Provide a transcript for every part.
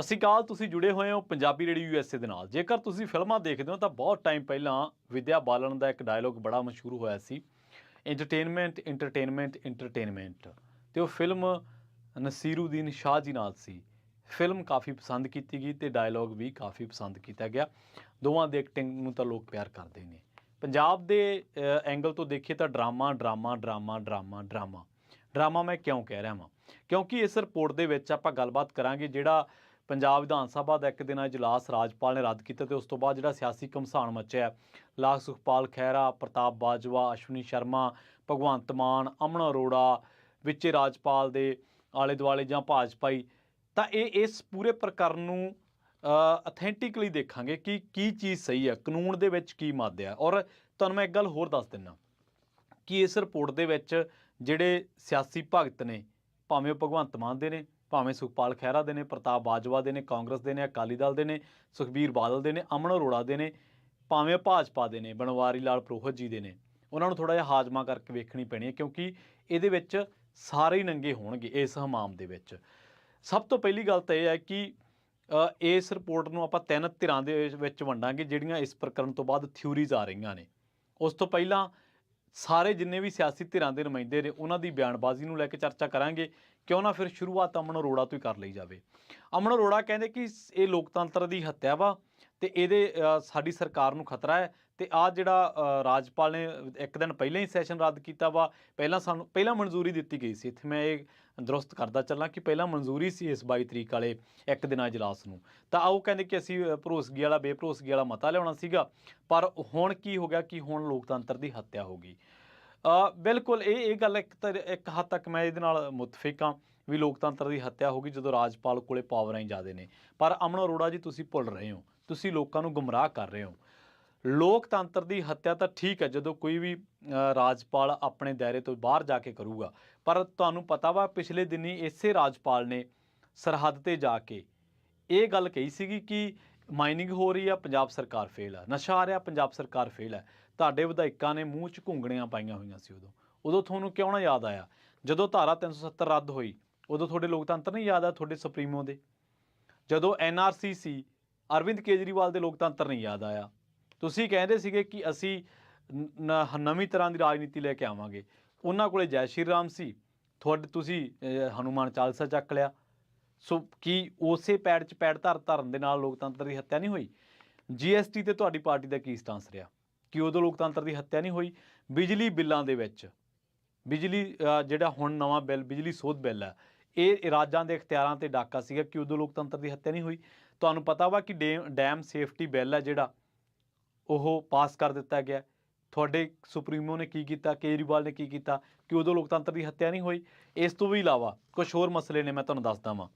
ਸਤਿ ਸ਼੍ਰੀ ਅਕਾਲ। ਤੁਸੀਂ ਜੁੜੇ ਹੋਏ ਹੋ ਪੰਜਾਬੀ ਰੇਡੀਓ ਯੂਐਸਏ ਦੇ ਨਾਲ। ਜੇਕਰ ਤੁਸੀਂ ਫਿਲਮਾਂ ਦੇਖਦੇ ਹੋ ਤਾਂ ਬਹੁਤ ਟਾਈਮ ਪਹਿਲਾਂ ਵਿਦਿਆ ਬਾਲਨ ਦਾ ਇੱਕ ਡਾਇਲੋਗ ਬੜਾ ਮਸ਼ਹੂਰ ਹੋਇਆ ਸੀ, ਐਂਟਰਟੇਨਮੈਂਟ ਐਂਟਰਟੇਨਮੈਂਟ ਐਂਟਰਟੇਨਮੈਂਟ। ਅਤੇ ਉਹ ਫਿਲਮ ਨਸੀਰੂਦੀਨ ਸ਼ਾਹ ਜੀ ਨਾਲ ਸੀ। ਫਿਲਮ ਕਾਫੀ ਪਸੰਦ ਕੀਤੀ ਗਈ ਅਤੇ ਡਾਇਲੋਗ ਵੀ ਕਾਫੀ ਪਸੰਦ ਕੀਤਾ ਗਿਆ। ਦੋਵਾਂ ਦੀ ਐਕਟਿੰਗ ਨੂੰ ਤਾਂ ਲੋਕ ਪਿਆਰ ਕਰਦੇ ਨੇ। ਪੰਜਾਬ ਦੇ ਐਂਗਲ ਤੋਂ ਦੇਖੀਏ ਤਾਂ drama drama drama drama drama drama ਮੈਂ ਕਿਉਂ ਕਹਿ ਰਿਹਾ ਵਾਂ, ਕਿਉਂਕਿ ਇਸ ਰਿਪੋਰਟ ਦੇ ਵਿੱਚ ਆਪਾਂ ਗੱਲਬਾਤ ਕਰਾਂਗੇ ਜਿਹੜਾ ਪੰਜਾਬ ਵਿਧਾਨ ਸਭਾ ਦਾ ਇੱਕ ਦਿਨਾਂ ਇਜਲਾਸ ਰਾਜਪਾਲ ਨੇ ਰੱਦ ਕੀਤਾ ਅਤੇ ਉਸ ਤੋਂ ਬਾਅਦ ਜਿਹੜਾ ਸਿਆਸੀ ਘਮਸਾਨ ਮਚਿਆ, ਲਾਲ ਸੁਖਪਾਲ ਖਹਿਰਾ, ਪ੍ਰਤਾਪ ਬਾਜਵਾ, ਅਸ਼ਵਨੀ ਸ਼ਰਮਾ, ਭਗਵੰਤ ਮਾਨ, ਅਮਨ ਅਰੋੜਾ ਵਿੱਚ ਰਾਜਪਾਲ ਦੇ ਆਲੇ ਦੁਆਲੇ ਜਾਂ ਭਾਜਪਾਈ, ਤਾਂ ਇਹ ਇਸ ਪੂਰੇ ਪ੍ਰਕਰਨ ਨੂੰ ਅਥੈਂਟਿਕਲੀ ਦੇਖਾਂਗੇ ਕਿ ਕੀ ਚੀਜ਼ ਸਹੀ ਹੈ, ਕਾਨੂੰਨ ਦੇ ਵਿੱਚ ਕੀ ਮੱਦ ਹੈ। ਔਰ ਤੁਹਾਨੂੰ ਮੈਂ ਇੱਕ ਗੱਲ ਹੋਰ ਦੱਸ ਦਿੰਦਾ ਕਿ ਇਸ ਰਿਪੋਰਟ ਦੇ ਵਿੱਚ ਜਿਹੜੇ ਸਿਆਸੀ ਭਗਤ ਨੇ, ਭਾਵੇਂ ਉਹ ਭਗਵੰਤ ਮਾਨ ਦੇ ਨੇ, ਭਾਵੇਂ ਸੁਖਪਾਲ ਖਹਿਰਾ ਦੇ ਨੇ, ਪ੍ਰਤਾਪ ਬਾਜਵਾ ਦੇ ਨੇ, ਕਾਂਗਰਸ ਦੇ ਨੇ, ਅਕਾਲੀ ਦਲ ਦੇ ਨੇ, ਸੁਖਬੀਰ ਬਾਦਲ ਦੇ ਨੇ, ਅਮਨ ਅਰੋੜਾ ਦੇ ਨੇ, ਭਾਵੇਂ ਭਾਜਪਾ ਦੇ ਨੇ, ਬਣਵਾਰੀ ਲਾਲ ਪ੍ਰੋਹਤ ਜੀ ਦੇ ਨੇ, ਉਹਨਾਂ ਨੂੰ ਥੋੜ੍ਹਾ ਜਿਹਾ ਹਾਜ਼ਮਾ ਕਰਕੇ ਵੇਖਣੀ ਪੈਣੀ ਹੈ, ਕਿਉਂਕਿ ਇਹਦੇ ਵਿੱਚ ਸਾਰੇ ਹੀ ਨੰਗੇ ਹੋਣਗੇ ਇਸ ਹਮਾਮ ਦੇ ਵਿੱਚ। ਸਭ ਤੋਂ ਪਹਿਲੀ ਗੱਲ ਤਾਂ ਇਹ ਹੈ ਕਿ ਇਸ ਰਿਪੋਰਟ ਨੂੰ ਆਪਾਂ ਤਿੰਨ ਧਿਰਾਂ ਦੇ ਵਿੱਚ ਵੰਡਾਂਗੇ ਜਿਹੜੀਆਂ ਇਸ ਪ੍ਰਕਰਨ ਤੋਂ ਬਾਅਦ ਥਿਊਰੀਜ਼ ਆ ਰਹੀਆਂ ਨੇ। ਉਸ ਤੋਂ ਪਹਿਲਾਂ ਸਾਰੇ ਜਿੰਨੇ ਵੀ ਸਿਆਸੀ ਧਿਰਾਂ ਦੇ ਨੁਮਾਇੰਦੇ ਨੇ ਉਹਨਾਂ ਦੀ ਬਿਆਨਬਾਜ਼ੀ ਨੂੰ ਲੈ ਕੇ ਚਰਚਾ ਕਰਾਂਗੇ। ਕਿਉਂ ਨਾ ਫਿਰ ਸ਼ੁਰੂਆਤ ਅਮਨ ਅਰੋੜਾ ਤੋਂ ਹੀ ਕਰ ਲਈ ਜਾਵੇ। ਅਮਨ ਅਰੋੜਾ ਕਹਿੰਦੇ ਕਿ ਇਹ ਲੋਕਤੰਤਰ ਦੀ ਹੱਤਿਆ ਵਾ ਅਤੇ ਇਹਦੇ ਸਾਡੀ ਸਰਕਾਰ ਨੂੰ ਖਤਰਾ ਹੈ। ਅਤੇ ਆਹ ਜਿਹੜਾ ਰਾਜਪਾਲ ਨੇ ਇੱਕ ਦਿਨ ਪਹਿਲਾਂ ਹੀ ਸੈਸ਼ਨ ਰੱਦ ਕੀਤਾ ਵਾ, ਪਹਿਲਾਂ ਮਨਜ਼ੂਰੀ ਦਿੱਤੀ ਗਈ ਸੀ। ਇੱਥੇ ਮੈਂ ਇਹ ਦਰੁਸਤ ਕਰਦਾ ਚੱਲਾਂ ਕਿ ਪਹਿਲਾਂ ਮਨਜ਼ੂਰੀ ਸੀ ਇਸ 22 ਤਰੀਕ ਵਾਲੇ ਇੱਕ ਦਿਨਾਂ ਇਜਲਾਸ ਨੂੰ, ਤਾਂ ਉਹ ਕਹਿੰਦੇ ਕਿ ਅਸੀਂ ਭਰੋਸਗੀ ਵਾਲਾ ਬੇਭਰੋਸਗੀ ਵਾਲਾ ਮਤਾ ਲਿਆਉਣਾ ਸੀਗਾ। ਪਰ ਹੁਣ ਕੀ ਹੋ ਗਿਆ ਕਿ ਹੁਣ ਲੋਕਤੰਤਰ ਦੀ ਹੱਤਿਆ ਹੋ ਗਈ। ਬਿਲਕੁਲ ਇਹ ਗੱਲ ਇੱਕ ਹੱਦ ਤੱਕ ਮੈਂ ਇਹਦੇ ਨਾਲ ਮੁਤਫਿਕ ਹਾਂ ਵੀ ਲੋਕਤੰਤਰ ਦੀ ਹੱਤਿਆ ਹੋ ਗਈ ਜਦੋਂ ਰਾਜਪਾਲ ਕੋਲੇ ਪਾਵਰਾਂ ਹੀ ਜ਼ਿਆਦਾ ਨੇ। ਪਰ ਅਮਨ ਅਰੋੜਾ ਜੀ, ਤੁਸੀਂ ਭੁੱਲ ਰਹੇ ਹੋ, ਤੁਸੀਂ ਲੋਕਾਂ ਨੂੰ ਗੁੰਮਰਾਹ ਕਰ ਰਹੇ ਹੋ। ਲੋਕਤੰਤਰ ਦੀ ਹੱਤਿਆ ਤਾਂ ਠੀਕ ਹੈ ਜਦੋਂ ਕੋਈ ਵੀ ਰਾਜਪਾਲ ਆਪਣੇ ਦਾਇਰੇ ਤੋਂ ਬਾਹਰ ਜਾ ਕੇ ਕਰੂਗਾ, ਪਰ ਤੁਹਾਨੂੰ ਪਤਾ ਵਾ ਪਿਛਲੇ ਦਿਨੀ ਇਸੇ ਰਾਜਪਾਲ ਨੇ ਸਰਹੱਦ 'ਤੇ ਜਾ ਕੇ ਇਹ ਗੱਲ ਕਹੀ ਸੀਗੀ ਕਿ ਮਾਈਨਿੰਗ ਹੋ ਰਹੀ ਆ, ਪੰਜਾਬ ਸਰਕਾਰ ਫੇਲ ਆ, ਨਸ਼ਾ ਆ ਰਿਹਾ, ਪੰਜਾਬ ਸਰਕਾਰ ਫੇਲ ਹੈ। ਤੁਹਾਡੇ ਵਿਧਾਇਕਾਂ ਨੇ ਮੂੰਹ 'ਚ ਘੁੰਗਣੀਆਂ ਪਾਈਆਂ ਹੋਈਆਂ ਸੀ ਉਦੋਂ ਤੁਹਾਨੂੰ ਕਿਉਂ ਨਾ ਯਾਦ ਆਇਆ? ਜਦੋਂ ਧਾਰਾ 370 ਰੱਦ ਹੋਈ ਉਦੋਂ ਤੁਹਾਡੇ ਲੋਕਤੰਤਰ ਨਹੀਂ ਯਾਦ ਆ? ਤੁਹਾਡੇ ਸੁਪਰੀਮੋ ਦੇ ਜਦੋਂ NRC ਸੀ, ਅਰਵਿੰਦ ਕੇਜਰੀਵਾਲ ਦੇ ਲੋਕਤੰਤਰ ਨਹੀਂ ਯਾਦ ਆਇਆ? ਤੁਸੀਂ ਕਹਿੰਦੇ ਸੀਗੇ ਕਿ ਅਸੀਂ ਨਵੀਂ ਤਰ੍ਹਾਂ ਦੀ ਰਾਜਨੀਤੀ ਲੈ ਕੇ ਆਵਾਂਗੇ। ਉਹਨਾਂ ਕੋਲੇ ਜੈ ਸ਼੍ਰੀ ਰਾਮ ਸੀ, ਤੁਸੀਂ ਹਨੂੰਮਾਨ ਚਾਲੀਸਾ ਚੱਕ ਲਿਆ। ਸੋ ਕੀ ਉਸੇ ਪੈੜ 'ਚ ਪੈੜ ਧਰਨ ਦੇ ਨਾਲ ਲੋਕਤੰਤਰ ਦੀ ਹੱਤਿਆ ਨਹੀਂ ਹੋਈ? GST 'ਤੇ ਤੁਹਾਡੀ ਪਾਰਟੀ ਦਾ ਕੀ ਸਟਾਂਸ ਰਿਹਾ ਕਿ ਉਦੋਂ ਲੋਕਤੰਤਰ ਦੀ ਹੱਤਿਆ ਨਹੀਂ ਹੋਈ? ਬਿਜਲੀ ਬਿੱਲਾਂ ਦੇ ਵਿੱਚ ਜਿਹੜਾ ਹੁਣ ਨਵਾਂ ਬਿੱਲ ਬਿਜਲੀ ਸੋਧ ਬਿੱਲ ਹੈ, ਇਹ ਰਾਜਾਂ ਦੇ ਇਖਤਿਆਰਾਂ 'ਤੇ ਡਾਕਾ ਸੀਗਾ ਕਿ ਉਦੋਂ ਲੋਕਤੰਤਰ ਦੀ ਹੱਤਿਆ ਨਹੀਂ ਹੋਈ? ਤੁਹਾਨੂੰ ਪਤਾ ਵਾ ਕਿ ਡੈਮ ਸੇਫਟੀ ਬਿੱਲ ਹੈ ਜਿਹੜਾ ਉਹ ਪਾਸ ਕਰ ਦਿੱਤਾ ਗਿਆ। ਤੁਹਾਡੇ ਸੁਪਰੀਮੋ ਨੇ ਕੀ ਕੀਤਾ, ਕੇਜਰੀਵਾਲ ਨੇ ਕੀ ਕੀਤਾ ਕਿ ਉਦੋਂ ਲੋਕਤੰਤਰ ਦੀ ਹੱਤਿਆ ਨਹੀਂ ਹੋਈ? ਇਸ ਤੋਂ ਵੀ ਇਲਾਵਾ ਕੁਛ ਹੋਰ ਮਸਲੇ ਨੇ, ਮੈਂ ਤੁਹਾਨੂੰ ਦੱਸਦਾ ਵਾਂ।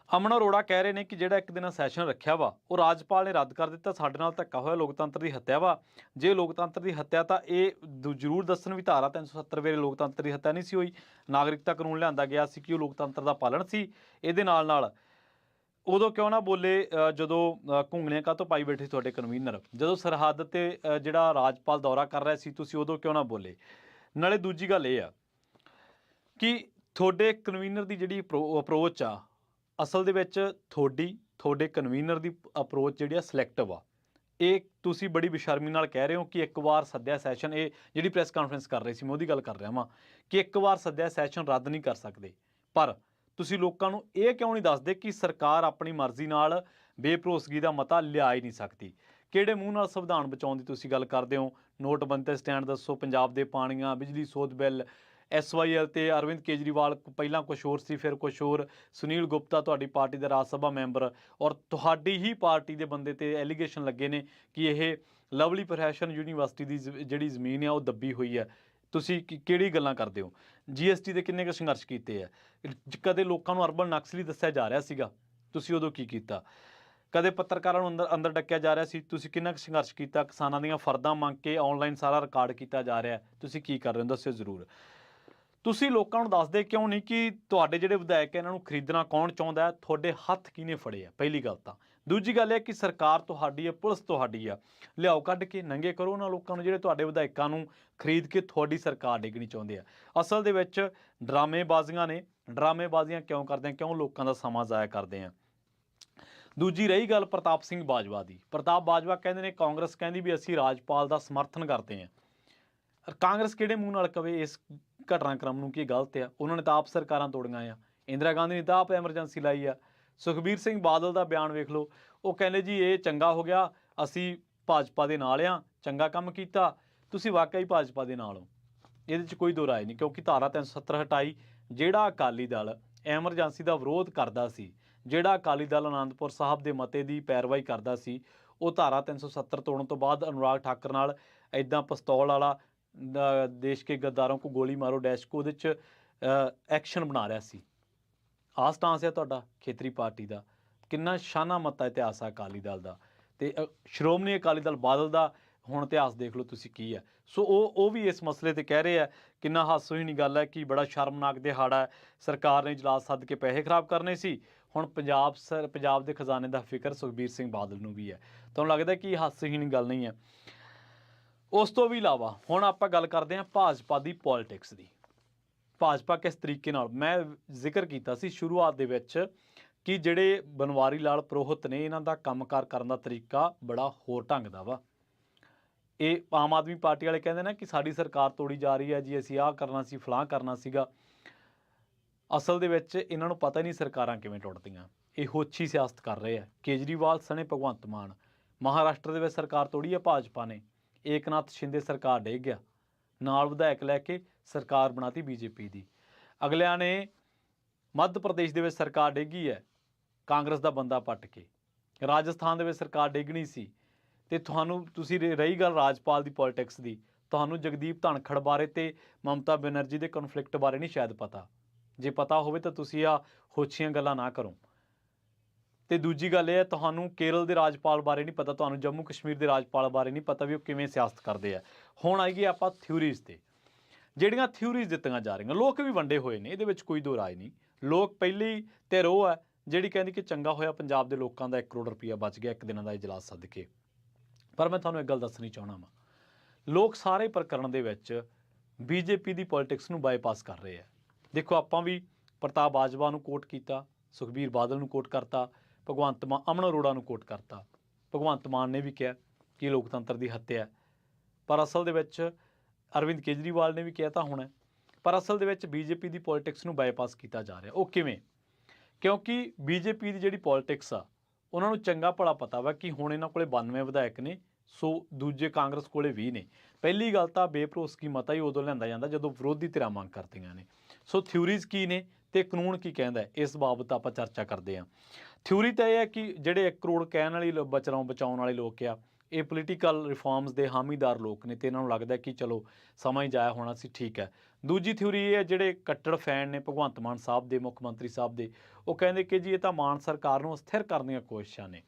ਅਮਨ ਅਰੋੜਾ ਕਹਿ ਰਹੇ ਨੇ ਕਿ ਜਿਹੜਾ ਇੱਕ ਦਿਨ ਸੈਸ਼ਨ ਰੱਖਿਆ ਵਾ ਉਹ ਰਾਜਪਾਲ ਨੇ ਰੱਦ ਕਰ ਦਿੱਤਾ, ਸਾਡੇ ਨਾਲ ਧੱਕਾ ਹੋਇਆ, ਲੋਕਤੰਤਰ ਦੀ ਹੱਤਿਆ ਵਾ। ਜੇ ਲੋਕਤੰਤਰ ਦੀ ਹੱਤਿਆ ਤਾਂ ਇਹ ਜ਼ਰੂਰ ਦੱਸਣ ਵੀ ਧਾਰਾ 370 ਵੇਲੇ ਲੋਕਤੰਤਰ ਦੀ ਹੱਤਿਆ ਨਹੀਂ ਸੀ ਹੋਈ। ਨਾਗਰਿਕਤਾ ਕਾਨੂੰਨ ਲਿਆਂਦਾ ਗਿਆ ਸੀ ਕਿ ਉਹ ਲੋਕਤੰਤਰ ਦਾ ਪਾਲਣ ਸੀ। ਇਹਦੇ ਨਾਲ ਉਦੋਂ ਕਿਉਂ ਨਾ ਬੋਲੇ ਜਦੋਂ ਘੁੰਗਣੀਆਂ ਕਾਹਤੋਂ ਪਾਈ ਬੈਠੇ ਤੁਹਾਡੇ ਕਨਵੀਨਰ? ਜਦੋਂ ਸਰਹੱਦ 'ਤੇ ਜਿਹੜਾ ਰਾਜਪਾਲ ਦੌਰਾ ਕਰ ਰਿਹਾ ਸੀ ਤੁਸੀਂ ਉਦੋਂ ਕਿਉਂ ਨਾ ਬੋਲੇ? ਨਾਲੇ ਦੂਜੀ ਗੱਲ ਇਹ ਆ ਕਿ ਤੁਹਾਡੇ ਕਨਵੀਨਰ ਦੀ ਜਿਹੜੀ ਅਪਰੋਚ ਆ, ਅਸਲ ਦੇ ਵਿੱਚ ਤੁਹਾਡੇ ਕਨਵੀਨਰ ਦੀ ਅਪਰੋਚ ਜਿਹੜੀ ਆ ਸਿਲੈਕਟਿਵ ਆ। ਇਹ ਤੁਸੀਂ ਬੜੀ ਬੇਸ਼ਰਮੀ ਨਾਲ ਕਹਿ ਰਹੇ ਹੋ ਕਿ ਇੱਕ ਵਾਰ ਸੱਦਿਆ ਸੈਸ਼ਨ, ਇਹ ਜਿਹੜੀ ਪ੍ਰੈਸ ਕਾਨਫਰੰਸ ਕਰ ਰਹੇ ਸੀ ਮੈਂ ਉਹਦੀ ਗੱਲ ਕਰ ਰਿਹਾ ਵਾਂ ਕਿ ਇੱਕ ਵਾਰ ਸੱਦਿਆ ਸੈਸ਼ਨ ਰੱਦ ਨਹੀਂ ਕਰ ਸਕਦੇ। ਪਰ ਤੁਸੀਂ ਲੋਕਾਂ ਨੂੰ ਇਹ ਕਿਉਂ ਨਹੀਂ ਦੱਸਦੇ ਕਿ ਸਰਕਾਰ ਆਪਣੀ ਮਰਜ਼ੀ ਨਾਲ ਬੇਭਰੋਸਗੀ ਦਾ ਮਤਾ ਲਿਆ ਹੀ ਨਹੀਂ ਸਕਦੀ? ਕਿਹੜੇ ਮੂੰਹ ਨਾਲ ਸੰਵਿਧਾਨ ਬਚਾਉਣ ਦੀ ਤੁਸੀਂ ਗੱਲ ਕਰਦੇ ਹੋ? ਨੋਟਬੰਦੀ 'ਤੇ ਸਟੈਂਡ ਦੱਸੋ, ਪੰਜਾਬ ਦੇ ਪਾਣੀਆਂ, ਬਿਜਲੀ ਸੋਧ ਬਿੱਲ, SYL 'ਤੇ ਅਰਵਿੰਦ ਕੇਜਰੀਵਾਲ ਪਹਿਲਾਂ ਕੁਛ ਹੋਰ ਸੀ ਫਿਰ ਕੁਛ ਹੋਰ, ਸੁਨੀਲ ਗੁਪਤਾ ਤੁਹਾਡੀ ਪਾਰਟੀ ਦਾ ਰਾਜ ਸਭਾ ਮੈਂਬਰ, ਔਰ ਤੁਹਾਡੀ ਹੀ ਪਾਰਟੀ ਦੇ ਬੰਦੇ 'ਤੇ ਐਲੀਗੇਸ਼ਨ ਲੱਗੇ ਨੇ ਕਿ ਇਹ ਲਵਲੀ ਪ੍ਰੋਫੈਸ਼ਨ ਯੂਨੀਵਰਸਿਟੀ ਦੀ ਜਿਹੜੀ ਜ਼ਮੀਨ ਆ ਉਹ ਦੱਬੀ ਹੋਈ ਹੈ। ਤੁਸੀਂ ਕਿਹੜੀ ਗੱਲਾਂ ਕਰਦੇ ਹੋ? GST ਦੇ ਕਿੰਨੇ ਕੁ ਸੰਘਰਸ਼ ਕੀਤੇ ਆ? ਕਦੇ ਲੋਕਾਂ ਨੂੰ ਅਰਬਨ ਨਕਸਲੀ ਦੱਸਿਆ ਜਾ ਰਿਹਾ ਸੀਗਾ, ਤੁਸੀਂ ਉਦੋਂ ਕੀ ਕੀਤਾ? ਕਦੇ ਪੱਤਰਕਾਰਾਂ ਨੂੰ ਅੰਦਰ ਡੱਕਿਆ ਜਾ ਰਿਹਾ ਸੀ, ਤੁਸੀਂ ਕਿੰਨਾ ਕੁ ਸੰਘਰਸ਼ ਕੀਤਾ? ਕਿਸਾਨਾਂ ਦੀਆਂ ਫਰਦਾਂ ਮੰਗ ਕੇ ਔਨਲਾਈਨ ਸਾਰਾ ਰਿਕਾਰਡ ਕੀਤਾ ਜਾ ਰਿਹਾ, ਤੁਸੀਂ ਕੀ ਕਰ ਰਹੇ ਹੋ? ਦੱਸਿਓ ਜ਼ਰੂਰ। ਤੁਸੀਂ ਲੋਕਾਂ ਨੂੰ ਦੱਸਦੇ ਕਿਉਂ ਨਹੀਂ ਕਿ ਤੁਹਾਡੇ ਜਿਹੜੇ ਵਿਧਾਇਕ ਇਹਨਾਂ ਨੂੰ ਖਰੀਦਣਾ ਕੌਣ ਚਾਹੁੰਦਾ, ਤੁਹਾਡੇ ਹੱਥ ਕਿਹਨੇ ਫੜੇ ਆ? ਪਹਿਲੀ ਗੱਲ ਤਾਂ। ਦੂਜੀ ਗੱਲ ਇਹ ਕਿ ਸਰਕਾਰ ਤੁਹਾਡੀ ਹੈ, ਪੁਲਿਸ ਤੁਹਾਡੀ ਆ, ਲਿਆਓ ਕੱਢ ਕੇ ਨੰਗੇ ਕਰੋ ਉਹਨਾਂ ਲੋਕਾਂ ਨੂੰ ਜਿਹੜੇ ਤੁਹਾਡੇ ਵਿਧਾਇਕਾਂ ਨੂੰ ਖਰੀਦ ਕੇ ਤੁਹਾਡੀ ਸਰਕਾਰ ਡਿੱਗਣੀ ਚਾਹੁੰਦੇ ਆ। ਅਸਲ ਦੇ ਵਿੱਚ ਡਰਾਮੇਬਾਜ਼ੀਆਂ ਨੇ। ਡਰਾਮੇਬਾਜ਼ੀਆਂ ਕਿਉਂ ਕਰਦੇ ਆ? ਕਿਉਂ ਲੋਕਾਂ ਦਾ ਸਮਾਂ ਜ਼ਾਇਆ ਕਰਦੇ ਆ? ਦੂਜੀ ਰਹੀ ਗੱਲ ਪ੍ਰਤਾਪ ਸਿੰਘ ਬਾਜਵਾ ਦੀ, ਪ੍ਰਤਾਪ ਬਾਜਵਾ ਕਹਿੰਦੇ ਨੇ ਕਾਂਗਰਸ ਕਹਿੰਦੀ ਵੀ ਅਸੀਂ ਰਾਜਪਾਲ ਦਾ ਸਮਰਥਨ ਕਰਦੇ ਹਾਂ। ਕਾਂਗਰਸ ਕਿਹੜੇ ਮੂੰਹ ਨਾਲ ਕਵੇ ਇਸ ਘਟਨਾਕ੍ਰਮ ਨੂੰ ਕਿ ਇਹ ਗਲਤ ਆ? ਉਹਨਾਂ ਨੇ ਤਾਂ ਆਪ ਸਰਕਾਰਾਂ ਤੋੜੀਆਂ ਆ, ਇੰਦਰਾ ਗਾਂਧੀ ਨੇ ਤਾਂ ਆਪ ਐਮਰਜੈਂਸੀ ਲਾਈ ਆ। ਸੁਖਬੀਰ ਸਿੰਘ ਬਾਦਲ ਦਾ ਬਿਆਨ ਵੇਖ ਲਓ, ਉਹ ਕਹਿੰਦੇ ਜੀ ਇਹ ਚੰਗਾ ਹੋ ਗਿਆ, ਅਸੀਂ ਭਾਜਪਾ ਦੇ ਨਾਲ ਆ, ਚੰਗਾ ਕੰਮ ਕੀਤਾ, ਤੁਸੀਂ ਵਾਕਈ ਭਾਜਪਾ ਦੇ ਨਾਲ ਹੋ, ਇਹਦੇ 'ਚ ਕੋਈ ਦੋ ਰਾਏ ਨਹੀਂ। ਕਿਉਂਕਿ ਧਾਰਾ 370 ਹਟਾਈ, ਜਿਹੜਾ ਅਕਾਲੀ ਦਲ ਐਮਰਜੈਂਸੀ ਦਾ ਵਿਰੋਧ ਕਰਦਾ ਸੀ, ਜਿਹੜਾ ਅਕਾਲੀ ਦਲ ਅਨੰਦਪੁਰ ਸਾਹਿਬ ਦੇ ਮਤੇ ਦੀ ਪੈਰਵਾਈ ਕਰਦਾ ਸੀ, ਉਹ ਧਾਰਾ 370 ਤੋੜਨ ਤੋਂ ਬਾਅਦ ਅਨੁਰਾਗ ਠਾਕਰ ਨਾਲ ਇੱਦਾਂ ਪਿਸਤੌਲ ਵਾਲਾ ਦੇਸ਼ ਕੇ ਗੱਦਾरों को गोली मारो डैश को ਉਹਦੇ 'ਚ ਐਕਸ਼ਨ ਬਣਾ ਰਿਹਾ ਸੀ। ਆਹ ਸਟਾਂਸ ਹੈ ਤੁਹਾਡਾ ਖੇਤਰੀ ਪਾਰਟੀ ਦਾ। ਕਿੰਨਾ ਸ਼ਾਨਾ ਮਤਾ ਇਤਿਹਾਸ ਆ ਅਕਾਲੀ ਦਲ ਦਾ, ਅਤੇ ਸ਼੍ਰੋਮਣੀ ਅਕਾਲੀ ਦਲ ਬਾਦਲ ਦਾ ਹੁਣ ਇਤਿਹਾਸ ਦੇਖ ਲਓ ਤੁਸੀਂ ਕੀ ਹੈ। ਸੋ ਉਹ ਵੀ ਇਸ ਮਸਲੇ 'ਤੇ ਕਹਿ ਰਹੇ ਆ, ਕਿੰਨਾ ਹਾਸੋਹੀਣੀ ਗੱਲ ਹੈ ਕਿ ਬੜਾ ਸ਼ਰਮਨਾਕ ਦਿਹਾੜਾ ਹੈ, ਸਰਕਾਰ ਨੇ ਇਜਲਾਸ ਸੱਦ ਕੇ ਪੈਸੇ ਖਰਾਬ ਕਰਨੇ ਸੀ, ਹੁਣ ਪੰਜਾਬ ਦੇ ਖਜ਼ਾਨੇ ਦਾ ਫਿਕਰ ਸੁਖਬੀਰ ਸਿੰਘ ਬਾਦਲ ਨੂੰ ਵੀ ਹੈ। ਤੁਹਾਨੂੰ ਲੱਗਦਾ ਕਿ ਹਾਸੋਹੀਣੀ ਗੱਲ ਨਹੀਂ ਹੈ? ਉਸ ਤੋਂ ਵੀ ਇਲਾਵਾ ਹੁਣ ਆਪਾਂ ਗੱਲ ਕਰਦੇ ਹਾਂ ਭਾਜਪਾ ਦੀ ਪੋਲੀਟਿਕਸ ਦੀ। ਭਾਜਪਾ ਕਿਸ ਤਰੀਕੇ ਨਾਲ, ਮੈਂ ਜ਼ਿਕਰ ਕੀਤਾ ਸੀ ਸ਼ੁਰੂਆਤ ਦੇ ਵਿੱਚ ਕਿ ਜਿਹੜੇ ਬਨਵਾਰੀ ਲਾਲ ਪੁਰੋਹਿਤ ਨੇ, ਇਹਨਾਂ ਦਾ ਕੰਮਕਾਰ ਕਰਨ ਦਾ ਤਰੀਕਾ ਬੜਾ ਹੋਰ ਢੰਗ ਦਾ ਵਾ। ਇਹ ਆਮ ਆਦਮੀ ਪਾਰਟੀ ਵਾਲੇ ਕਹਿੰਦੇ ਨਾ ਕਿ ਸਾਡੀ ਸਰਕਾਰ ਤੋੜੀ ਜਾ ਰਹੀ ਹੈ ਜੀ, ਅਸੀਂ ਆਹ ਕਰਨਾ ਸੀ, ਫਲਾਹ ਕਰਨਾ ਸੀਗਾ। ਅਸਲ ਦੇ ਵਿੱਚ ਇਹਨਾਂ ਨੂੰ ਪਤਾ ਹੀ ਨਹੀਂ ਸਰਕਾਰਾਂ ਕਿਵੇਂ ਟੁੱਟਦੀਆਂ। ਇਹ ਹੋਛੀ ਸਿਆਸਤ ਕਰ ਰਹੇ ਆ। ਕੇਜਰੀਵਾਲ ਸਣੇ ਭਗਵੰਤ ਮਾਨ, ਮਹਾਰਾਸ਼ਟਰ ਦੇ ਵਿੱਚ ਸਰਕਾਰ ਤੋੜੀ ਹੈ ਭਾਜਪਾ ਨੇ, ਏਕਨਾਥ ਸ਼ਿੰਦੇ ਸਰਕਾਰ ਡਿੱਗ ਗਿਆ, ਨਾਲ ਵਿਧਾਇਕ ਲੈ ਕੇ ਸਰਕਾਰ ਬਣਾਤੀ ਬੀਜੇਪੀ ਦੀ। ਅਗਲਿਆਂ ਨੇ ਮੱਧ ਪ੍ਰਦੇਸ਼ ਦੇ ਵਿੱਚ ਸਰਕਾਰ ਡਿੱਗੀ ਹੈ ਕਾਂਗਰਸ ਦਾ ਬੰਦਾ ਪੱਟ ਕੇ, ਰਾਜਸਥਾਨ ਦੇ ਵਿੱਚ ਸਰਕਾਰ ਡਿੱਗਣੀ ਸੀ। ਅਤੇ ਤੁਸੀਂ ਰਹੀ ਗੱਲ ਰਾਜਪਾਲ ਦੀ ਪੋਲੀਟਿਕਸ ਦੀ, ਤੁਹਾਨੂੰ ਜਗਦੀਪ ਧਨਖੜ ਬਾਰੇ ਅਤੇ ਮਮਤਾ ਬੈਨਰਜੀ ਦੇ ਕਨਫਲਿਕਟ ਬਾਰੇ ਨਹੀਂ ਸ਼ਾਇਦ ਪਤਾ। ਜੇ ਪਤਾ ਹੋਵੇ ਤਾਂ ਤੁਸੀਂ ਆਹ ਹੋਛੀਆਂ ਗੱਲਾਂ ਨਾ ਕਰੋ। ਅਤੇ ਦੂਜੀ ਗੱਲ ਇਹ ਹੈ, ਤੁਹਾਨੂੰ ਕੇਰਲ ਦੇ ਰਾਜਪਾਲ ਬਾਰੇ ਨਹੀਂ ਪਤਾ, ਤੁਹਾਨੂੰ ਜੰਮੂ ਕਸ਼ਮੀਰ ਦੇ ਰਾਜਪਾਲ ਬਾਰੇ ਨਹੀਂ ਪਤਾ ਵੀ ਉਹ ਕਿਵੇਂ ਸਿਆਸਤ ਕਰਦੇ ਆ। ਹੁਣ ਆਈਏ ਆਪਾਂ ਥਿਊਰੀਜ਼ 'ਤੇ, ਜਿਹੜੀਆਂ ਥਿਊਰੀਜ਼ ਦਿੱਤੀਆਂ ਜਾ ਰਹੀਆਂ। ਲੋਕ ਵੀ ਵੰਡੇ ਹੋਏ ਨੇ, ਇਹਦੇ ਵਿੱਚ ਕੋਈ ਦੋ ਰਾਏ ਨਹੀਂ। ਲੋਕ ਪਹਿਲੀ ਧਿਰ ਉਹ ਹੈ ਜਿਹੜੀ ਕਹਿੰਦੀ ਕਿ ਚੰਗਾ ਹੋਇਆ ਪੰਜਾਬ ਦੇ ਲੋਕਾਂ ਦਾ 1 ਕਰੋੜ ਰੁਪਈਆ ਬਚ ਗਿਆ ਇੱਕ ਦਿਨਾਂ ਦਾ ਇਜਲਾਸ ਸੱਦ ਕੇ। ਪਰ ਮੈਂ ਤੁਹਾਨੂੰ ਇੱਕ ਗੱਲ ਦੱਸਣੀ ਚਾਹੁੰਦਾ ਵਾਂ, ਲੋਕ ਸਾਰੇ ਪ੍ਰਕਰਣ ਦੇ ਵਿੱਚ ਬੀਜੇਪੀ ਦੀ ਪੋਲੀਟਿਕਸ ਨੂੰ ਬਾਈਪਾਸ ਕਰ ਰਹੇ ਆ। ਦੇਖੋ, ਆਪਾਂ ਵੀ ਪ੍ਰਤਾਪ ਬਾਜਵਾ ਨੂੰ ਕੋਟ ਕੀਤਾ, ਸੁਖਬੀਰ ਬਾਦਲ ਨੂੰ ਕੋਟ ਕਰਤਾ, ਭਗਵੰਤ ਮਾਨ, ਅਮਨ ਅਰੋੜਾ ਨੂੰ ਕੋਟ ਕਰਤਾ। ਭਗਵੰਤ ਮਾਨ ਨੇ ਵੀ ਕਿਹਾ ਕਿ ਲੋਕਤੰਤਰ ਦੀ ਹੱਤਿਆ, ਪਰ ਅਸਲ ਦੇ ਵਿੱਚ ਅਰਵਿੰਦ ਕੇਜਰੀਵਾਲ ਨੇ ਵੀ ਕਿਹਾ ਤਾਂ ਹੋਣਾ, ਪਰ ਅਸਲ ਦੇ ਵਿੱਚ ਬੀਜੇਪੀ ਦੀ ਪੋਲੀਟਿਕਸ ਨੂੰ ਬਾਈਪਾਸ ਕੀਤਾ ਜਾ ਰਿਹਾ। ਉਹ ਕਿਵੇਂ? ਕਿਉਂਕਿ ਬੀਜੇਪੀ ਦੀ ਜਿਹੜੀ ਪੋਲੀਟਿਕਸ ਆ, ਉਹਨਾਂ ਨੂੰ ਚੰਗਾ ਭਲਾ ਪਤਾ ਵਾ ਕਿ ਹੁਣ ਇਹਨਾਂ ਕੋਲੇ 92 ਵਿਧਾਇਕ ਨੇ, ਸੋ ਦੂਜੇ ਕਾਂਗਰਸ ਕੋਲੇ 20 ਨੇ। ਪਹਿਲੀ ਗੱਲ ਤਾਂ ਬੇਭਰੋਸਗੀ ਮਤਾ ਹੀ ਉਦੋਂ ਲਿਆਂਦਾ ਜਾਂਦਾ ਜਦੋਂ ਵਿਰੋਧੀ ਧਿਰਾਂ ਮੰਗ ਕਰਦੀਆਂ ਨੇ। ਸੋ ਥਿਊਰੀਜ਼ ਕੀ ਨੇ ਅਤੇ ਕਾਨੂੰਨ ਕੀ ਕਹਿੰਦਾ, ਇਸ ਬਾਬਤ ਆਪਾਂ ਚਰਚਾ ਕਰਦੇ ਹਾਂ। ਥਿਊਰੀ ਤਾਂ ਇਹ ਹੈ ਕਿ ਜਿਹੜੇ 1 ਕਰੋੜ ਕਹਿਣ ਵਾਲੀ ਬਚਾਉਣ ਵਾਲੇ ਲੋਕ ਆ, ਇਹ ਪੋਲੀਟੀਕਲ ਰਿਫਾਰਮਸ ਦੇ ਹਾਮੀਦਾਰ ਲੋਕ ਨੇ, ਅਤੇ ਇਹਨਾਂ ਨੂੰ ਲੱਗਦਾ ਕਿ ਚਲੋ ਸਮਾਂ ਹੀ ਜਾਇਆ ਹੋਣਾ ਸੀ, ਠੀਕ ਹੈ। ਦੂਜੀ ਥਿਊਰੀ ਇਹ ਹੈ, ਜਿਹੜੇ ਕੱਟੜ ਫੈਨ ਨੇ ਭਗਵੰਤ ਮਾਨ ਸਾਹਿਬ ਦੇ, ਮੁੱਖ ਮੰਤਰੀ ਸਾਹਿਬ ਦੇ, ਉਹ ਕਹਿੰਦੇ ਕਿ ਜੀ ਇਹ ਤਾਂ ਮਾਨ ਸਰਕਾਰ ਨੂੰ ਅਸਥਿਰ ਕਰਨ ਦੀਆਂ ਕੋਸ਼ਿਸ਼ਾਂ ਨੇ।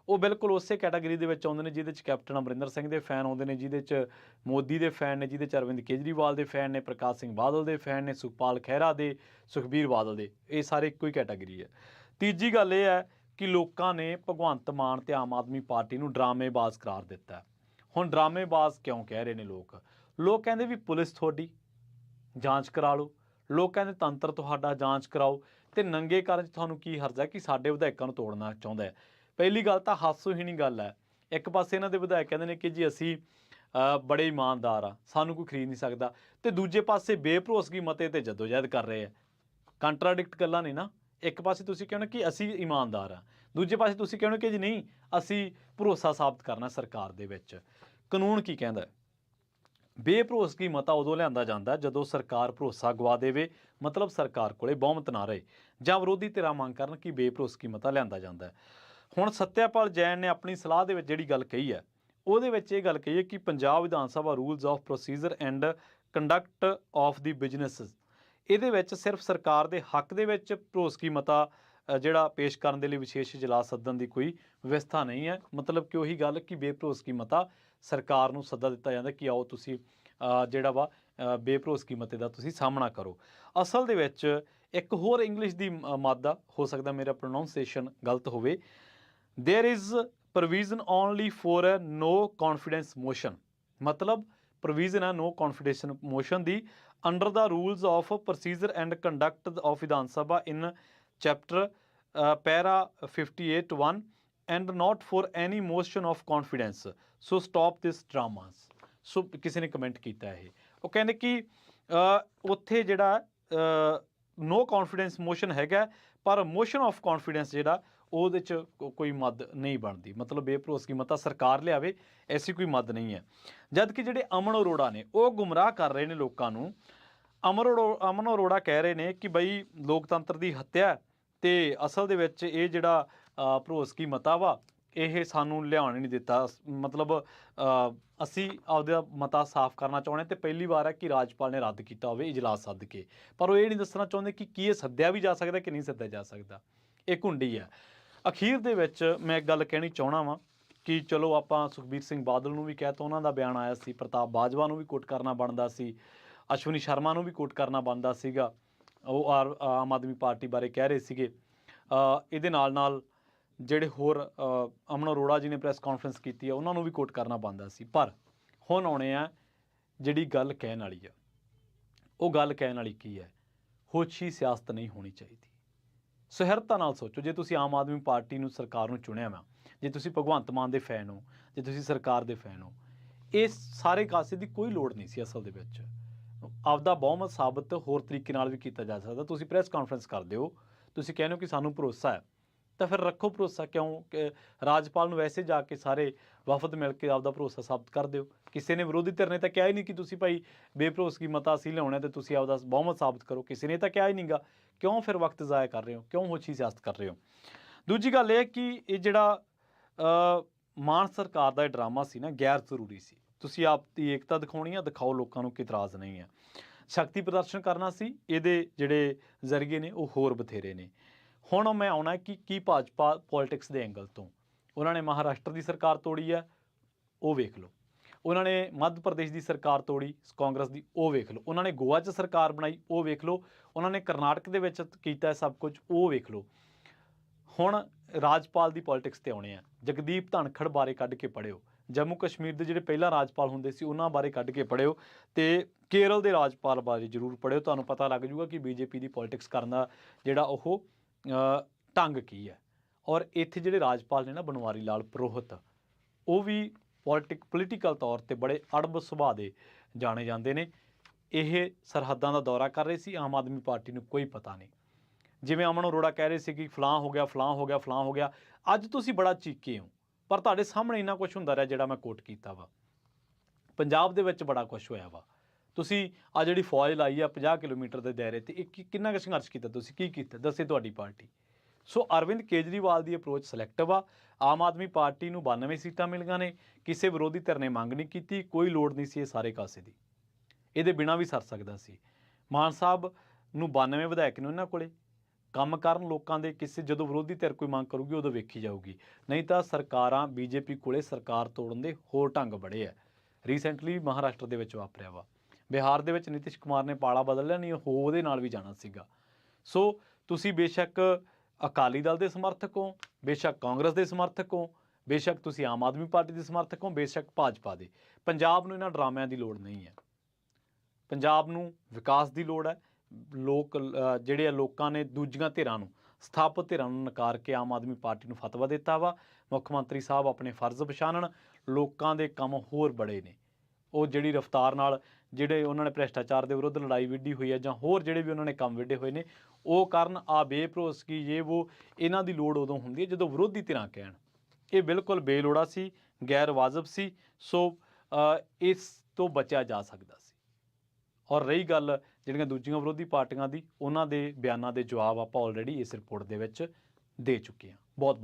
ਉਹ ਬਿਲਕੁਲ ਉਸੇ ਕੈਟਾਗਰੀ ਦੇ ਵਿੱਚ ਆਉਂਦੇ ਨੇ ਜਿਹਦੇ 'ਚ ਕੈਪਟਨ ਅਮਰਿੰਦਰ ਸਿੰਘ ਦੇ ਫੈਨ ਆਉਂਦੇ ਨੇ, ਜਿਹਦੇ 'ਚ ਮੋਦੀ ਦੇ ਫੈਨ ਨੇ, ਜਿਹਦੇ 'ਚ ਅਰਵਿੰਦ ਕੇਜਰੀਵਾਲ ਦੇ ਫੈਨ ਨੇ, ਪ੍ਰਕਾਸ਼ ਸਿੰਘ ਬਾਦਲ ਦੇ ਫੈਨ ਨੇ, ਸੁਖਪਾਲ ਖਹਿਰਾ ਦੇ, ਸੁਖਬੀਰ ਬਾਦਲ ਦੇ, ਇਹ ਸਾਰੇ ਇੱਕੋ ਹੀ ਕੈਟਾਗਰੀ ਹੈ। ਤੀਜੀ ਗੱਲ ਇਹ ਹੈ ਕਿ ਲੋਕਾਂ ਨੇ ਭਗਵੰਤ ਮਾਨ ਅਤੇ ਆਮ ਆਦਮੀ ਪਾਰਟੀ ਨੂੰ ਡਰਾਮੇਬਾਜ਼ ਕਰਾਰ ਦਿੱਤਾ। ਹੁਣ ਡਰਾਮੇਬਾਜ਼ ਕਿਉਂ ਕਹਿ ਰਹੇ ਨੇ ਲੋਕ? ਲੋਕ ਕਹਿੰਦੇ ਵੀ ਪੁਲਿਸ ਤੁਹਾਡੀ ਜਾਂਚ ਕਰਾ ਲਓ, ਲੋਕ ਕਹਿੰਦੇ ਤੰਤਰ ਤੁਹਾਡਾ ਜਾਂਚ ਕਰਾਓ, ਅਤੇ ਨੰਗੇ ਕਰਨ 'ਚ ਤੁਹਾਨੂੰ ਕੀ ਹਰਜ਼ ਹੈ ਕਿ ਸਾਡੇ ਵਿਧਾਇਕਾਂ ਨੂੰ ਤੋੜਨਾ ਚਾਹੁੰਦਾ ਹੈ। ਪਹਿਲੀ ਗੱਲ ਤਾਂ ਹਾਸੋਹੀਣੀ ਗੱਲ ਹੈ। ਇੱਕ ਪਾਸੇ ਇਹਨਾਂ ਦੇ ਵਿਧਾਇਕ ਕਹਿੰਦੇ ਨੇ ਕਿ ਜੀ ਅਸੀਂ ਬੜੇ ਇਮਾਨਦਾਰ ਆ, ਸਾਨੂੰ ਕੋਈ ਖਰੀਦ ਨਹੀਂ ਸਕਦਾ, ਅਤੇ ਦੂਜੇ ਪਾਸੇ ਬੇਭਰੋਸਗੀ ਮਤੇ 'ਤੇ ਜਦੋਜਹਿਦ ਕਰ ਰਹੇ ਆ। ਕੰਟਰਾਡਿਕਟ ਗੱਲਾਂ ਨੇ ਨਾ। ਇੱਕ ਪਾਸੇ ਤੁਸੀਂ ਕਹਿੰਦੇ ਕਿ ਅਸੀਂ ਇਮਾਨਦਾਰ ਹਾਂ, ਦੂਜੇ ਪਾਸੇ ਤੁਸੀਂ ਕਹਿੰਦੇ ਕਿ ਜੀ ਨਹੀਂ, ਅਸੀਂ ਭਰੋਸਾ ਸਾਬਤ ਕਰਨਾ ਸਰਕਾਰ ਦੇ ਵਿੱਚ। ਕਾਨੂੰਨ ਕੀ ਕਹਿੰਦਾ? ਬੇਭਰੋਸਗੀ ਮਤਾ ਉਦੋਂ ਲਿਆਂਦਾ ਜਾਂਦਾ ਜਦੋਂ ਸਰਕਾਰ ਭਰੋਸਾ ਗਵਾ ਦੇਵੇ, ਮਤਲਬ ਸਰਕਾਰ ਕੋਲੇ ਬਹੁਮਤ ਨਾ ਰਹੇ, ਜਾਂ ਵਿਰੋਧੀ ਧਿਰਾਂ ਮੰਗ ਕਰਨ ਕਿ ਬੇਭਰੋਸਗੀ ਮਤਾ ਲਿਆਂਦਾ ਜਾਂਦਾ ਹੈ। ਹੁਣ ਸੱਤਿਆਪਾਲ ਜੈਨ ਨੇ ਆਪਣੀ ਸਲਾਹ ਦੇ ਵਿੱਚ ਜਿਹੜੀ ਗੱਲ ਕਹੀ ਹੈ, ਉਹਦੇ ਵਿੱਚ ਇਹ ਗੱਲ ਕਹੀ ਹੈ ਕਿ Punjab Vidhan Sabha rules of procedure and conduct of ਦੀ ਬਿਜ਼ਨੈਸ, ਇਹਦੇ ਵਿੱਚ ਸਿਰਫ ਸਰਕਾਰ ਦੇ ਹੱਕ ਦੇ ਵਿੱਚ ਭਰੋਸਗੀ ਮਤਾ ਜਿਹੜਾ ਪੇਸ਼ ਕਰਨ ਦੇ ਲਈ ਵਿਸ਼ੇਸ਼ ਇਜਲਾਸ ਸੱਦਣ ਦੀ ਕੋਈ ਵਿਵਸਥਾ ਨਹੀਂ ਹੈ। ਮਤਲਬ ਕਿ ਉਹੀ ਗੱਲ ਕਿ ਬੇਭਰੋਸਗੀ ਮਤਾ ਸਰਕਾਰ ਨੂੰ ਸੱਦਾ ਦਿੱਤਾ ਜਾਂਦਾ ਕਿ ਆਓ ਤੁਸੀਂ ਜਿਹੜਾ ਵਾ ਬੇਭਰੋਸਗੀ ਮਤੇ ਦਾ ਤੁਸੀਂ ਸਾਹਮਣਾ ਕਰੋ। ਅਸਲ ਦੇ ਵਿੱਚ ਇੱਕ ਹੋਰ ਇੰਗਲਿਸ਼ ਦੀ ਮਾਦਾ, ਹੋ ਸਕਦਾ ਮੇਰਾ ਪ੍ਰੋਨਾਊਂਸੀਏਸ਼ਨ ਗਲਤ ਹੋਵੇ, there is provision only for a no confidence motion, ਮਤਲਬ ਪ੍ਰੋਵੀਜ਼ਨ ਹੈ ਨੋ ਕੌਨਫੀਡੈਂਸ ਮੋਸ਼ਨ ਦੀ under the rules of procedure and conduct of Vidhan Sabha in chapter para 58(1) and note for any motion of confidence, so stop this dramas. So ਕਿਸੇ ਨੇ comment ਕੀਤਾ ਇਹ, ਉਹ ਕਹਿੰਦੇ ਕਿ ਉੱਥੇ ਜਿਹੜਾ ਨੋ ਕੌਨਫੀਡੈਂਸ ਮੋਸ਼ਨ ਹੈਗਾ, ਪਰ ਮੋਸ਼ਨ ਆਫ ਕੌਨਫੀਡੈਂਸ ਜਿਹੜਾ ਉਹਦੇ 'ਚ ਕੋਈ ਮੱਦ ਨਹੀਂ ਬਣਦੀ, ਮਤਲਬ ਬੇਭਰੋਸਗੀ ਮਤਾ ਸਰਕਾਰ ਲਿਆਵੇ, ਐਸੀ ਕੋਈ ਮੱਦ ਨਹੀਂ ਹੈ। ਜਦ ਕਿ ਜਿਹੜੇ ਅਮਨ ਅਰੋੜਾ ਨੇ ਉਹ ਗੁੰਮਰਾਹ ਕਰ ਰਹੇ ਨੇ ਲੋਕਾਂ ਨੂੰ। ਅਮਨ ਅਰੋੜਾ ਕਹਿ ਰਹੇ ਨੇ ਕਿ ਬਈ ਲੋਕਤੰਤਰ ਦੀ ਹੱਤਿਆ, ਤੇ ਅਸਲ ਦੇ ਵਿੱਚ ਇਹ ਜਿਹੜਾ ਭਰੋਸਗੀ ਮਤਾ ਵਾ ਇਹ ਸਾਨੂੰ ਲਿਆਉਣ ਹੀ ਨਹੀਂ ਦਿੱਤਾ, ਮਤਲਬ ਅਸੀਂ ਆਪਦਾ ਮਤਾ ਸਾਫ਼ ਕਰਨਾ ਚਾਹੁੰਦੇ, ਤੇ ਪਹਿਲੀ ਵਾਰ ਹੈ ਕਿ ਰਾਜਪਾਲ ਨੇ ਰੱਦ ਕੀਤਾ ਹੋਵੇ ਇਜਲਾਸ ਸੱਦ ਕੇ, ਪਰ ਉਹ ਇਹ ਨਹੀਂ ਦੱਸਣਾ ਚਾਹੁੰਦੇ ਕਿ ਕੀ ਇਹ ਸੱਦਿਆ ਵੀ ਜਾ ਸਕਦਾ ਕਿ ਨਹੀਂ ਸੱਦਿਆ ਜਾ ਸਕਦਾ। ਇਹ ਘੁੰਡੀ ਹੈ। ਅਖੀਰ ਦੇ ਵਿੱਚ ਮੈਂ ਇੱਕ ਗੱਲ ਕਹਿਣੀ ਚਾਹੁੰਦਾ ਵਾਂ ਕਿ ਚਲੋ ਆਪਾਂ ਸੁਖਬੀਰ ਸਿੰਘ ਬਾਦਲ ਨੂੰ ਵੀ ਕਹਿ ਤਾ, ਉਹਨਾਂ ਦਾ ਬਿਆਨ ਆਇਆ ਸੀ, ਪ੍ਰਤਾਪ ਬਾਜਵਾ ਨੂੰ ਵੀ ਕੋਟ ਕਰਨਾ ਬਣਦਾ ਸੀ, ਅਸ਼ਵਨੀ ਸ਼ਰਮਾ ਨੂੰ ਵੀ ਕੋਟ ਕਰਨਾ ਬਣਦਾ ਸੀਗਾ, ਉਹ ਆਮ ਆਦਮੀ ਪਾਰਟੀ ਬਾਰੇ ਕਹਿ ਰਹੇ ਸੀਗੇ। ਇਹਦੇ ਨਾਲ ਜਿਹੜੇ ਹੋਰ ਅਮਨ ਅਰੋੜਾ ਜੀ ਨੇ ਪ੍ਰੈਸ ਕਾਨਫਰੰਸ ਕੀਤੀ ਹੈ ਉਹਨਾਂ ਨੂੰ ਵੀ ਕੋਟ ਕਰਨਾ ਬਣਦਾ ਸੀ। ਪਰ ਹੁਣ ਆਉਣੇ ਆ ਜਿਹੜੀ ਗੱਲ ਕਹਿਣ ਵਾਲੀ ਆ, ਉਹ ਗੱਲ ਕਹਿਣ ਵਾਲੀ ਕੀ ਹੈ? ਹੋਛੀ ਸਿਆਸਤ ਨਹੀਂ ਹੋਣੀ ਚਾਹੀਦੀ। ਸੁਹਿਰਦਤਾ ਨਾਲ ਸੋਚੋ, ਜੇ ਤੁਸੀਂ ਆਮ ਆਦਮੀ ਪਾਰਟੀ ਨੂੰ ਸਰਕਾਰ ਨੂੰ ਚੁਣਿਆ ਵਾ, ਜੇ ਤੁਸੀਂ ਭਗਵੰਤ ਮਾਨ ਦੇ ਫੈਨ ਹੋ, ਜੇ ਤੁਸੀਂ ਸਰਕਾਰ ਦੇ ਫੈਨ ਹੋ, ਇਸ ਸਾਰੇ ਕਾਸੇ ਦੀ ਕੋਈ ਲੋੜ ਨਹੀਂ ਸੀ। ਅਸਲ ਦੇ ਵਿੱਚ ਆਪਦਾ ਬਹੁਮਤ ਸਾਬਤ ਹੋਰ ਤਰੀਕੇ ਨਾਲ ਵੀ ਕੀਤਾ ਜਾ ਸਕਦਾ। ਤੁਸੀਂ ਪ੍ਰੈਸ ਕਾਨਫਰੰਸ ਕਰਦੇ ਹੋ, ਤੁਸੀਂ ਕਹਿੰਦੇ ਹੋ ਕਿ ਸਾਨੂੰ ਭਰੋਸਾ ਹੈ, ਤਾਂ ਫਿਰ ਰੱਖੋ ਭਰੋਸਾ। ਕਿਉਂ ਕਿ ਰਾਜਪਾਲ ਨੂੰ ਵੈਸੇ ਜਾ ਕੇ ਸਾਰੇ ਵਫਦ ਮਿਲ ਕੇ ਆਪਦਾ ਭਰੋਸਾ ਸਾਬਤ ਕਰ ਦਿਓ। ਕਿਸੇ ਨੇ ਵਿਰੋਧੀ ਧਿਰ ਨੇ ਤਾਂ ਕਿਹਾ ਹੀ ਨਹੀਂ ਕਿ ਤੁਸੀਂ ਭਾਈ ਬੇਭਰੋਸਗੀ ਮਤਾ ਅਸੀਂ ਲਿਆਉਣਾ ਤੇ ਤੁਸੀਂ ਆਪਦਾ ਬਹੁਮਤ ਸਾਬਤ ਕਰੋ, ਕਿਸੇ ਨੇ ਤਾਂ ਕਿਹਾ ਹੀ ਨਹੀਂਗਾ। ਕਿਉਂ ਫਿਰ ਵਕਤ ਜ਼ਾਇਆ ਕਰ ਰਹੇ ਹੋ? ਕਿਉਂ ਹੋਛੀ ਸਿਆਸਤ ਕਰ ਰਹੇ ਹੋ? ਦੂਜੀ ਗੱਲ ਇਹ ਕਿ ਇਹ ਜਿਹੜਾ ਮਾਨ ਸਰਕਾਰ ਦਾ ਇਹ ਡਰਾਮਾ ਸੀ ਨਾ, ਗੈਰ ਜ਼ਰੂਰੀ ਸੀ। ਤੁਸੀਂ ਆਪ ਦੀ ਏਕਤਾ ਦਿਖਾਉਣੀ ਆ, ਦਿਖਾਓ, ਲੋਕਾਂ ਨੂੰ ਕੋਈ ਇਤਰਾਜ਼ ਨਹੀਂ ਹੈ। ਸ਼ਕਤੀ ਪ੍ਰਦਰਸ਼ਨ ਕਰਨਾ ਸੀ, ਇਹਦੇ ਜਿਹੜੇ ਜ਼ਰੀਏ ਨੇ ਉਹ ਹੋਰ ਬਥੇਰੇ ਨੇ। ਹੁਣ ਮੈਂ ਆਉਣਾ ਕਿ ਕੀ ਭਾਜਪਾ ਪੋਲੀਟਿਕਸ ਦੇ ਐਂਗਲ ਤੋਂ ਉਹਨਾਂ ਨੇ ਮਹਾਰਾਸ਼ਟਰ ਦੀ ਸਰਕਾਰ ਤੋੜੀ ਹੈ, ਉਹ ਵੇਖ ਲਓ। ਉਹਨਾਂ ਨੇ ਮੱਧ ਪ੍ਰਦੇਸ਼ ਦੀ ਸਰਕਾਰ ਤੋੜੀ ਕਾਂਗਰਸ ਦੀ, ਉਹ ਵੇਖ ਲਓ। ਉਹਨਾਂ ਨੇ ਗੋਆ 'ਚ ਸਰਕਾਰ ਬਣਾਈ, ਉਹ ਵੇਖ ਲਓ। ਉਹਨਾਂ ਨੇ ਕਰਨਾਟਕ ਦੇ ਵਿੱਚ ਕੀਤਾ ਸਭ ਕੁਝ, ਉਹ ਵੇਖ ਲਓ। ਹੁਣ ਰਾਜਪਾਲ ਦੀ ਪੋਲੀਟਿਕਸ 'ਤੇ ਆਉਣੇ ਆ। ਜਗਦੀਪ ਧਨਖੜ ਬਾਰੇ ਕੱਢ ਕੇ ਪੜ੍ਹਿਓ, ਜੰਮੂ ਕਸ਼ਮੀਰ ਦੇ ਜਿਹੜੇ ਪਹਿਲਾਂ ਰਾਜਪਾਲ ਹੁੰਦੇ ਸੀ ਉਹਨਾਂ ਬਾਰੇ ਕੱਢ ਕੇ ਪੜ੍ਹਿਓ, ਅਤੇ ਕੇਰਲ ਦੇ ਰਾਜਪਾਲ ਬਾਰੇ ਜ਼ਰੂਰ ਪੜ੍ਹਿਓ। ਤੁਹਾਨੂੰ ਪਤਾ ਲੱਗ ਜੂਗਾ ਕਿ ਬੀਜੇਪੀ ਦੀ ਪੋਲੀਟਿਕਸ ਕਰਨ ਦਾ ਜਿਹੜਾ ਉਹ ਢੰਗ ਕੀ ਹੈ। ਔਰ ਇੱਥੇ ਜਿਹੜੇ ਰਾਜਪਾਲ ਨੇ ਨਾ, ਬਨਵਾਰੀ ਲਾਲ ਪੁਰੋਹਿਤ, ਉਹ ਵੀ ਪੋਲੀਟੀਕਲ ਤੌਰ 'ਤੇ ਬੜੇ ਅੜਬ ਸੁਭਾਅ ਦੇ ਜਾਣੇ ਜਾਂਦੇ ਨੇ। ਇਹ ਸਰਹੱਦਾਂ ਦਾ ਦੌਰਾ ਕਰ ਰਹੇ ਸੀ, ਆਮ ਆਦਮੀ ਪਾਰਟੀ ਨੂੰ ਕੋਈ ਪਤਾ ਨਹੀਂ। ਜਿਵੇਂ ਅਮਨ ਅਰੋੜਾ ਕਹਿ ਰਹੇ ਸੀ ਕਿ ਫਲਾਂ ਹੋ ਗਿਆ, ਫਲਾਂ ਹੋ ਗਿਆ, ਫਲਾਂ ਹੋ ਗਿਆ। ਅੱਜ ਤੁਸੀਂ ਬੜਾ ਚੀਕੇ ਹੋ, ਪਰ ਤੁਹਾਡੇ ਸਾਹਮਣੇ ਇੰਨਾ ਕੁਛ ਹੁੰਦਾ ਰਿਹਾ ਜਿਹੜਾ ਮੈਂ ਕੋਟ ਕੀਤਾ ਵਾ। ਪੰਜਾਬ ਦੇ ਵਿੱਚ ਬੜਾ ਕੁਛ ਹੋਇਆ ਵਾ। ਤੁਸੀਂ ਆ ਜਿਹੜੀ ਫੌਜ ਲਾਈ ਆ 50 ਕਿਲੋਮੀਟਰ ਦੇ ਦਾਇਰੇ 'ਤੇ, ਇਹ ਕਿੰਨਾ ਕੁ ਸੰਘਰਸ਼ ਕੀਤਾ? ਤੁਸੀਂ ਕੀ ਕੀਤਾ? ਦੱਸੇ ਤੁਹਾਡੀ ਪਾਰਟੀ। ਸੋ ਅਰਵਿੰਦ ਕੇਜਰੀਵਾਲ ਦੀ ਅਪਰੋਚ ਸਿਲੈਕਟਿਵ ਆ। ਆਮ ਆਦਮੀ ਪਾਰਟੀ ਨੂੰ 92 ਸੀਟਾਂ ਮਿਲੀਆਂ ਨੇ, ਕਿਸੇ ਵਿਰੋਧੀ ਧਿਰ ਨੇ ਮੰਗ ਨਹੀਂ ਕੀਤੀ, ਕੋਈ ਲੋੜ ਨਹੀਂ ਸੀ ਇਹ ਸਾਰੇ ਕਾਸੇ ਦੀ। ਇਹਦੇ ਬਿਨਾਂ ਵੀ ਸਰ ਸਕਦਾ ਸੀ। ਮਾਨ ਸਾਹਿਬ ਨੂੰ 92 ਵਿਧਾਇਕ ਨੇ ਉਹਨਾਂ ਕੋਲੇ, ਕੰਮ ਕਰਨ ਲੋਕਾਂ ਦੇ। ਕਿਸੇ ਜਦੋਂ ਵਿਰੋਧੀ ਧਿਰ ਕੋਈ ਮੰਗ ਕਰੂਗੀ ਉਦੋਂ ਵੇਖੀ ਜਾਊਗੀ, ਨਹੀਂ ਤਾਂ ਸਰਕਾਰਾਂ ਬੀਜੇਪੀ ਕੋਲੇ ਸਰਕਾਰ ਤੋੜਨ ਦੇ ਹੋਰ ਢੰਗ ਬੜੇ ਆ। ਰੀਸੈਂਟਲੀ ਮਹਾਰਾਸ਼ਟਰ ਦੇ ਵਿੱਚ ਵਾਪਰਿਆ ਵਾ, ਬਿਹਾਰ ਦੇ ਵਿੱਚ ਨਿਤਿਸ਼ ਕੁਮਾਰ ਨੇ ਪਾਲਾ ਬਦਲ ਲਿਆ, ਨਹੀਂ ਉਹ ਉਹਦੇ ਨਾਲ ਵੀ ਜਾਣਾ ਸੀਗਾ। ਸੋ ਤੁਸੀਂ ਬੇਸ਼ੱਕ ਅਕਾਲੀ ਦਲ ਦੇ ਸਮਰਥਕ ਹੋ, ਬੇਸ਼ੱਕ ਕਾਂਗਰਸ ਦੇ ਸਮਰਥਕ ਹੋ, ਬੇਸ਼ੱਕ ਤੁਸੀਂ ਆਮ ਆਦਮੀ ਪਾਰਟੀ ਦੇ ਸਮਰਥਕ ਹੋ, ਬੇਸ਼ੱਕ ਭਾਜਪਾ ਦੇ, ਪੰਜਾਬ ਨੂੰ ਇਹਨਾਂ ਡਰਾਮਿਆਂ ਦੀ ਲੋੜ ਨਹੀਂ ਹੈ। ਪੰਜਾਬ ਨੂੰ ਵਿਕਾਸ ਦੀ ਲੋੜ ਹੈ। ਲੋਕ ਜਿਹੜੇ ਆ, ਲੋਕਾਂ ਨੇ ਦੂਜੀਆਂ ਧਿਰਾਂ ਨੂੰ, ਸਥਾਪਿਤ ਧਿਰਾਂ ਨੂੰ ਨਕਾਰ ਕੇ ਆਮ ਆਦਮੀ ਪਾਰਟੀ ਨੂੰ ਫਤਵਾ ਦਿੱਤਾ ਵਾ। ਮੁੱਖ ਮੰਤਰੀ ਸਾਹਿਬ ਆਪਣੇ ਫਰਜ਼ ਪਛਾਣਨ, ਲੋਕਾਂ ਦੇ ਕੰਮ ਹੋਰ ਬੜੇ ਨੇ। ਉਹ ਜਿਹੜੀ ਰਫਤਾਰ ਨਾਲ ਜਿਹੜੇ ਉਹਨਾਂ ਨੇ ਭ੍ਰਿਸ਼ਟਾਚਾਰ ਦੇ ਵਿਰੁੱਧ ਲੜਾਈ ਵਿੱਢੀ ਹੋਈ ਹੈ, ਜਾਂ ਹੋਰ ਜਿਹੜੇ ਵੀ ਉਹਨਾਂ ਨੇ ਕੰਮ ਵਿੱਢੇ ਹੋਏ ਨੇ, ਉਹ ਕਰਨ। ਆ ਬੇਭਰੋਸਗੀ ਇਹ ਉਹ, ਇਹਨਾਂ ਦੀ ਲੋੜ ਉਦੋਂ ਹੁੰਦੀ ਹੈ ਜਦੋਂ ਵਿਰੋਧੀ ਧਿਰਾਂ ਕਹਿਣ। ਇਹ ਬਿਲਕੁਲ ਬੇਲੋੜਾ ਸੀ, ਗੈਰ ਵਾਜਬ ਸੀ। ਸੋ ਇਸ ਤੋਂ ਬਚਿਆ ਜਾ ਸਕਦਾ ਸੀ। ਔਰ ਰਹੀ ਗੱਲ ਜਿਹੜੀਆਂ ਦੂਜੀਆਂ ਵਿਰੋਧੀ ਪਾਰਟੀਆਂ ਦੀ, ਉਹਨਾਂ ਦੇ ਬਿਆਨਾਂ ਦੇ ਜਵਾਬ ਆਪਾਂ ਆਲਰੇਡੀ ਇਸ ਰਿਪੋਰਟ ਦੇ ਵਿੱਚ ਦੇ ਚੁੱਕੇ ਹਾਂ। ਬਹੁਤ